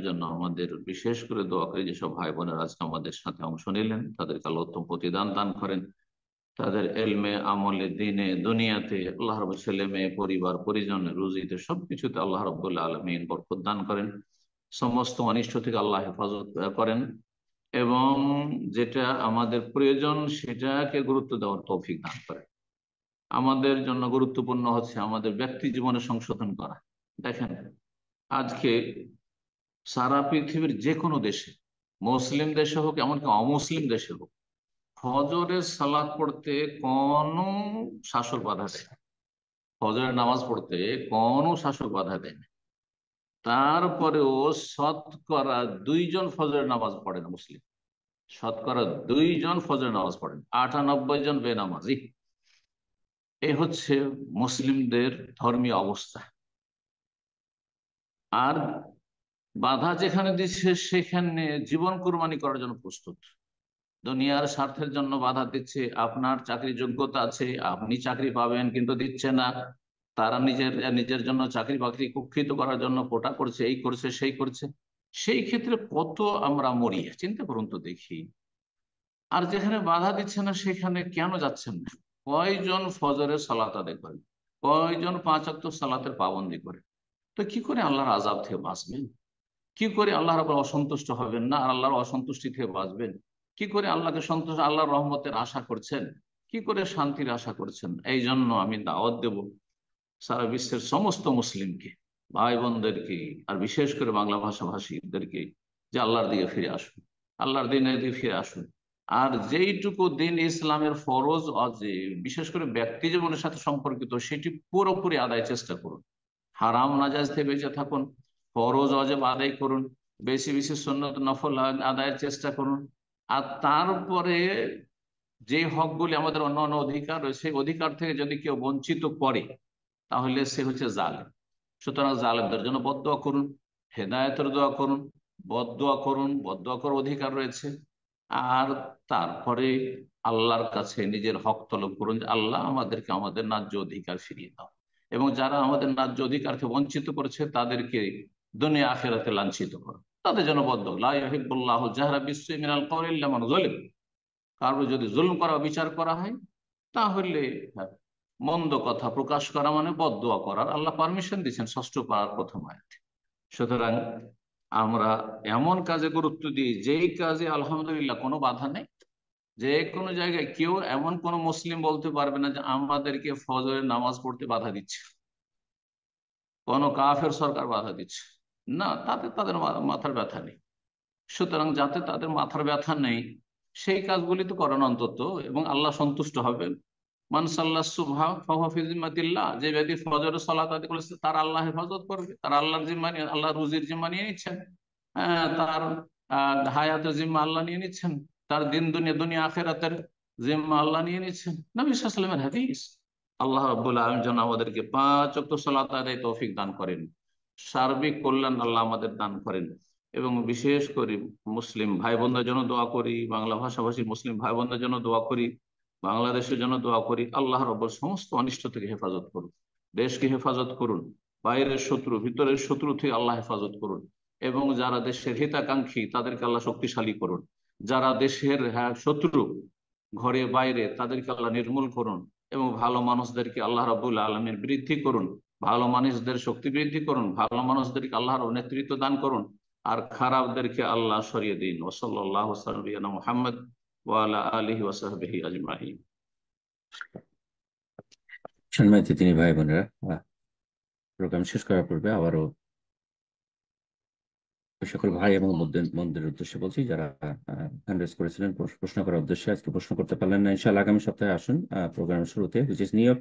জন্য আমাদের বিশেষ করে দোয়া করি যেসব ভাই বোনেরা আজকে আমাদের সাথে অংশ নিলেন, তাদেরকে আল্লাহ উত্তম প্রতিদান দান করেন। তাদের এলমে, আমলে, দিনে, দুনিয়াতে আল্লাহ রব, ছেলে মেয়ে, পরিবার পরিজন, রুজিতে, সবকিছুতে আল্লাহ রব্বুল্লাহ আলমিন বরকত দান করেন। সমস্ত অনিষ্ট থেকে আল্লাহ হেফাজত করেন এবং যেটা আমাদের প্রয়োজন সেটাকে গুরুত্ব দেওয়ার তৌফিক দান করেন। আমাদের জন্য গুরুত্বপূর্ণ হচ্ছে আমাদের ব্যক্তি জীবনে সংশোধন করা। দেখেন, আজকে সারা পৃথিবীর যে কোনো দেশে, মুসলিম দেশে হোক এমনকি অমুসলিম দেশে হোক, ফজরের সালাত পড়তে কোনো শাসক বাধা দেয় না। ফজরের নামাজ পড়তে কোনো শাসক বাধা দেয় না। তারপরেও শতকরা 2 জন ফজরের নামাজ পড়ে না মুসলিম। শতকরা 2 জন ফজরের নামাজ পড়েন, 98 জন বেনামাজি। এই হচ্ছে মুসলিমদের ধর্মীয় অবস্থা। আর বাধা যেখানে দিচ্ছে সেখানে জীবন কুরবানি করার জন্য প্রস্তুত। দুনিয়ার স্বার্থের জন্য বাধা দিচ্ছে। আপনার চাকরি যোগ্যতা আছে, আপনি চাকরি পাবেন, কিন্তু দিচ্ছে না। তারা নিজের নিজের জন্য চাকরি বাকরি কুক্ষিত করার জন্য কোটা করছে, এই করছে সেই করছে। সেই ক্ষেত্রে কত আমরা মরি, চিন্তা করুন তো দেখি। আর যেখানে বাধা দিচ্ছে না সেখানে কেন যাচ্ছেন না? কয়জন ফজরের সালাত আদায় করেন? কয়জন 5 ওয়াক্ত সালাতের পাবন্দি করে? তো কি করে আল্লাহর আযাব থেকে বাঁচবেন? কি করে আল্লাহর উপর অসন্তুষ্ট হবেন না আর আল্লাহর অসন্তুষ্টি থেকে বাঁচবেন? কি করে আল্লাহকে সন্তুষ্ট, আল্লাহর রহমতের আশা করছেন? কি করে শান্তির আশা করছেন? এই জন্য আমি দাওয়াত দেব সারা বিশ্বের সমস্ত মুসলিমকে, ভাই বোনদেরকে, আর বিশেষ করে বাংলা ভাষাভাষীদেরকে, যে আল্লাহর দিকে ফিরে আসুন, আল্লাহর দিনের দিকে ফিরে আসুন। আর যেইটুকু দিন ইসলামের ফরজ অজেব, বিশেষ করে ব্যক্তি জীবনের সাথে সম্পর্কিত, সেটি পুরোপুরি আদায় চেষ্টা করুন। হারাম নাজাইজ থেকে বেঁচে থাকুন, ফরজ অজেব আদায় করুন, বেশি বেশি সুন্নত নফল আদায়ের চেষ্টা করুন। আর তারপরে যে হকগুলি আমাদের অন্য অন্য অধিকার রয়েছে, সেই অধিকার থেকে যদি কেউ বঞ্চিত করে তাহলে সে হচ্ছে জালেম। সুতরাং জালেমদের জন্য বদদোয়া করুন, হেদায়েতের দোয়া করুন, বদদোয়া করুন, বদদোয়া করার অধিকার রয়েছে। আর তারপরে আল্লাহর কাছে নিজের হক তলব করুন যে আল্লাহ আমাদেরকে আমাদের ন্যায্য অধিকার ফিরিয়ে দাও, এবং যারা আমাদের ন্যায্য অধিকারকে বঞ্চিত করেছে তাদেরকে দুনিয়া আখেরাতে লাঞ্ছিত করো। তাদের জন্য বদদোয়া, লা ইউহিব্বুল্লাহু জাহরা বিসসুই মিনাল কওলি ইল্লা মান যালিম। কারো যদি জুলুম করা, বিচার করা হয়, তাহলে হ্যাঁ, মন্দ কথা প্রকাশ করা মানে বদদোয়া করার আল্লাহ পারমিশন দিচ্ছেন 6ষ্ঠ পারার প্রথম আয়াতে। সুতরাং আমরা এমন কাজে গুরুত্ব দিই যেই কাজে আলহামদুলিল্লাহ কোনো বাধা নেই। যে কোনো জায়গায় কেউ, এমন কোন মুসলিম বলতে পারবে না যে আমাদেরকে ফজরের নামাজ পড়তে বাধা দিচ্ছে, কোন কাফের সরকার বাধা দিচ্ছে না, তাতে তাদের মাথার ব্যথা নেই। সুতরাং যাতে তাদের মাথার ব্যথা নেই সেই কাজগুলি তো করেন অন্তত, এবং আল্লাহ সন্তুষ্ট হবেন। মান সাল্লা সুবহা ফাহুয়া ফি জিম্মাতিল্লাহ, যে ব্যক্তি ফজরের সালাত আদায় করেছে তার আল্লাহ হেফাজত করবে, তার আল্লাহর জিম্মা নিয়ে, আল্লাহ রুজির জিম্মা নিয়ে নিচ্ছেন। তার হায়াতের জিম্মা আল্লাহ নিয়ে নিচ্ছেন, তার দিন দুনিয়া দুনিয়া আখেরাতের জিম্মা আল্লাহ নিয়ে নিচ্ছেন। নবী সাল্লাল্লাহু আলাইহি ওয়াসাল্লামের হাদিস। আল্লাহ রাব্বুল আলামিন যেন আমাদেরকে 5 ওয়াক্ত সালাত আদায় তৌফিক দান করেন, সার্বিক কল্যাণ আল্লাহ আমাদের দান করেন। এবং বিশেষ করে মুসলিম ভাই বোনদের জন্য দোয়া করি, বাংলা ভাষাভাষী মুসলিম ভাই বোনদের জন্য দোয়া করি, বাংলাদেশের জন্য দোয়া করি। আল্লাহ রব্বুল সমস্ত অনিষ্ট থেকে হেফাজত করুন, দেশকে হেফাজত করুন, বাইরের শত্রু ভিতরের শত্রু থেকে আল্লাহ হেফাজত করুন। এবং যারা দেশের হিতাকাঙ্ক্ষী তাদেরকে আল্লাহ শক্তিশালী করুন। যারা দেশের শত্রু ঘরে বাইরে তাদেরকে আল্লাহ নির্মূল করুন। এবং ভালো মানুষদেরকে আল্লাহ রাব্বুল আলামিন বৃদ্ধি করুন, ভালো মানুষদের শক্তি বৃদ্ধি করুন, ভালো মানুষদেরকে আল্লাহর নেতৃত্ব দান করুন। আর খারাপদেরকে আল্লাহ সরিয়ে দিন। ওয়াসাল্লাল্লাহু আলা মুহাম্মদ ওয়া আলা আলিহি ওয়া সাহবিহি আজমাইন। সম্মানিত তিনি ভাই বোনেরা, প্রোগ্রাম শেষ করার পূর্বে আবারও ওই সকল ভাই এবং বোনদের উদ্দেশ্যে বলছি যারা হ্যান্ড রেজ করেছিলেন প্রশ্ন করার উদ্দেশ্যে, আজকে প্রশ্ন করতে পারলেন না, ইনশাআল্লাহ আগামী সপ্তাহে আসুন প্রোগ্রামের শুরুতে, হুইচ ইজ নিউ ইয়র্ক